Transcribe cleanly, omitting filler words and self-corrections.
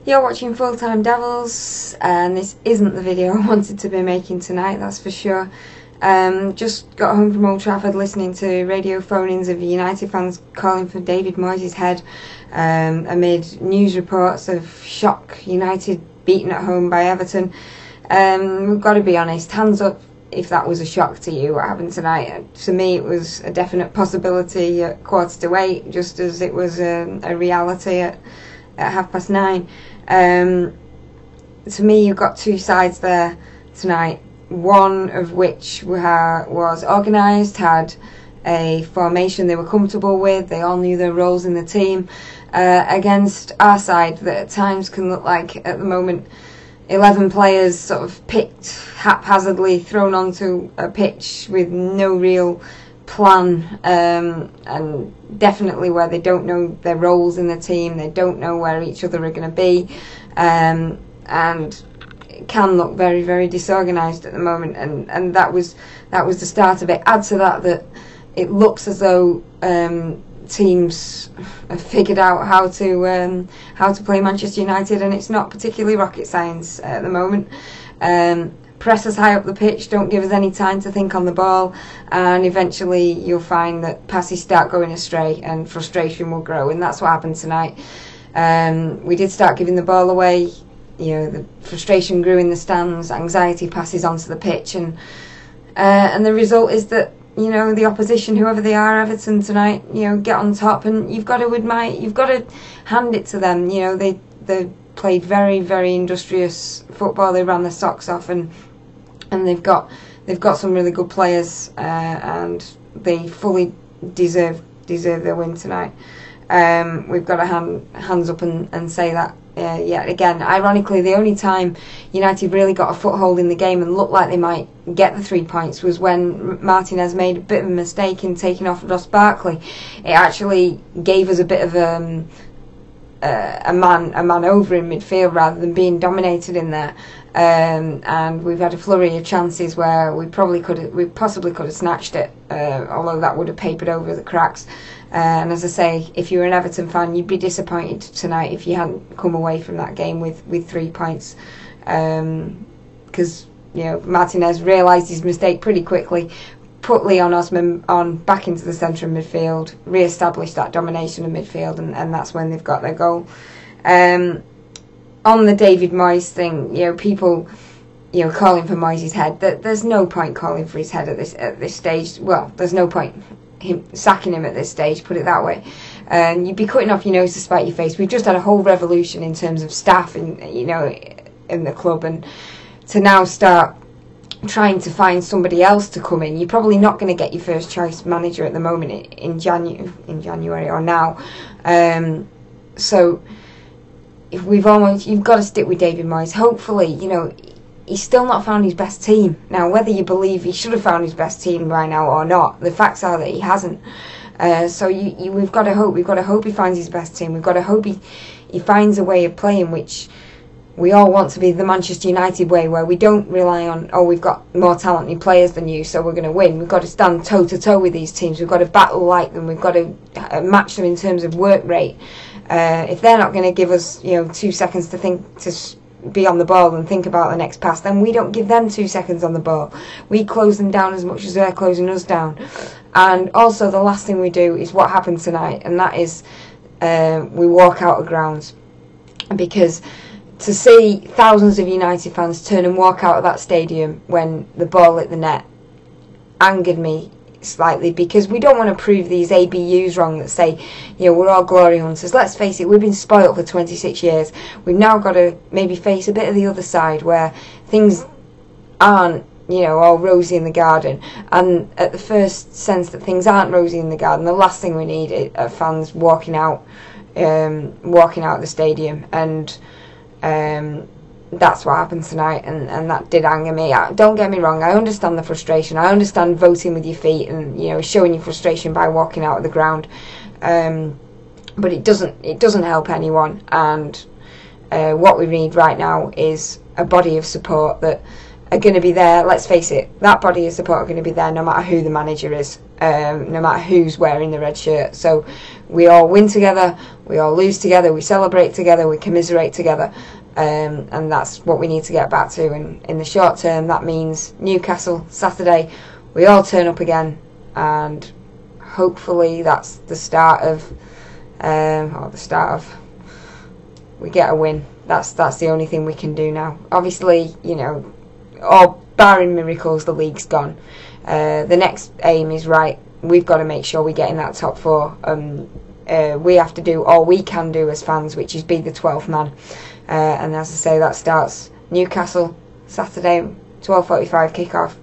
You're watching Full Time Devils, and this isn't the video I wanted to be making tonight, that's for sure. Just got home from Old Trafford listening to radio phone-ins of United fans calling for David Moyes' head amid news reports of shock United beaten at home by Everton. We've got to be honest, hands up if that was a shock to you, what happened tonight. To me it was a definite possibility at 8:15, just as it was a reality at 9:30. To me, you've got two sides there tonight, one of which was organised, had a formation they were comfortable with, they all knew their roles in the team, against our side that at times can look like, at the moment, 11 players sort of picked haphazardly, thrown onto a pitch with no real plan, and definitely where they don't know their roles in the team, they don't know where each other are going to be, and it can look very, very disorganised at the moment, and that was the start of it. Add to that it looks as though teams have figured out how to play Manchester United, and it's not particularly rocket science at the moment. Press us high up the pitch, don't give us any time to think on the ball, and eventually you'll find that passes start going astray and frustration will grow, and that's what happened tonight. We did start giving the ball away, the frustration grew in the stands, anxiety passes onto the pitch, and the result is that the opposition, whoever they are, Everton tonight, get on top, and you've got to hand it to them. They played very, very industrious football. They ran their socks off, and they've got some really good players, and they fully deserve their win tonight. We've got to hands up and say that. Again, ironically, the only time United really got a foothold in the game and looked like they might get the 3 points was when Martinez made a bit of a mistake in taking off Ross Barkley. It actually gave us a bit of a man over in midfield rather than being dominated in there. And we've had a flurry of chances where we possibly could have snatched it, although that would have papered over the cracks. And as I say, if you were an Everton fan, you'd be disappointed tonight if you hadn't come away from that game with 3 points, because Martinez realised his mistake pretty quickly, put Leon Osman on back into the centre of midfield, re-established that domination of midfield, and that's when they've got their goal. On the David Moyes thing, people calling for Moyes' head, there's no point calling for his head at this stage. Well, there's no point sacking him at this stage, put it that way. You'd be cutting off your nose to spite your face. We've just had a whole revolution in terms of staff in the club, and to now start trying to find somebody else to come in, you're probably not going to get your first choice manager at the moment in January or now. So you've got to stick with David Moyes. Hopefully, he's still not found his best team. Now, whether you believe he should have found his best team by now or not, the facts are that he hasn't. So we've got to hope. We've got to hope he finds his best team. We've got to hope he finds a way of playing which we all want to be the Manchester United way, where we don't rely on, we've got more talented players than you, so we're going to win. We've got to stand toe-to-toe with these teams. We've got to battle like them. We've got to match them in terms of work rate. If they're not going to give us 2 seconds to be on the ball and think about the next pass, then we don't give them 2 seconds on the ball. We close them down as much as they're closing us down. And also the last thing we do is what happened tonight, and that is we walk out of grounds. Because to see thousands of United fans turn and walk out of that stadium when the ball hit the net angered me slightly, because we don't want to prove these ABUs wrong that say, we're all glory hunters. Let's face it, we've been spoilt for 26 years. We've now got to maybe face a bit of the other side where things aren't, all rosy in the garden. And at the first sense that things aren't rosy in the garden, the last thing we need are fans walking out of the stadium, and that's what happened tonight, and that did anger me. Don't get me wrong, I understand the frustration. I understand voting with your feet and showing your frustration by walking out of the ground, but it doesn't help anyone. And what we need right now is a body of support that are going to be there. Let's face it, that body of support are going to be there no matter who the manager is. no matter who's wearing the red shirt. So we all win together, we all lose together, we celebrate together, we commiserate together, and that's what we need to get back to. And in the short term, that means Newcastle Saturday, we all turn up again, and hopefully that's the start of we get a win. That's the only thing we can do now. Obviously, you know, or barring miracles, the league's gone. The next aim is, right, we've got to make sure we get in that top 4. We have to do all we can do as fans, which is be the 12th man. And as I say, that starts Newcastle Saturday, 12:45 kickoff.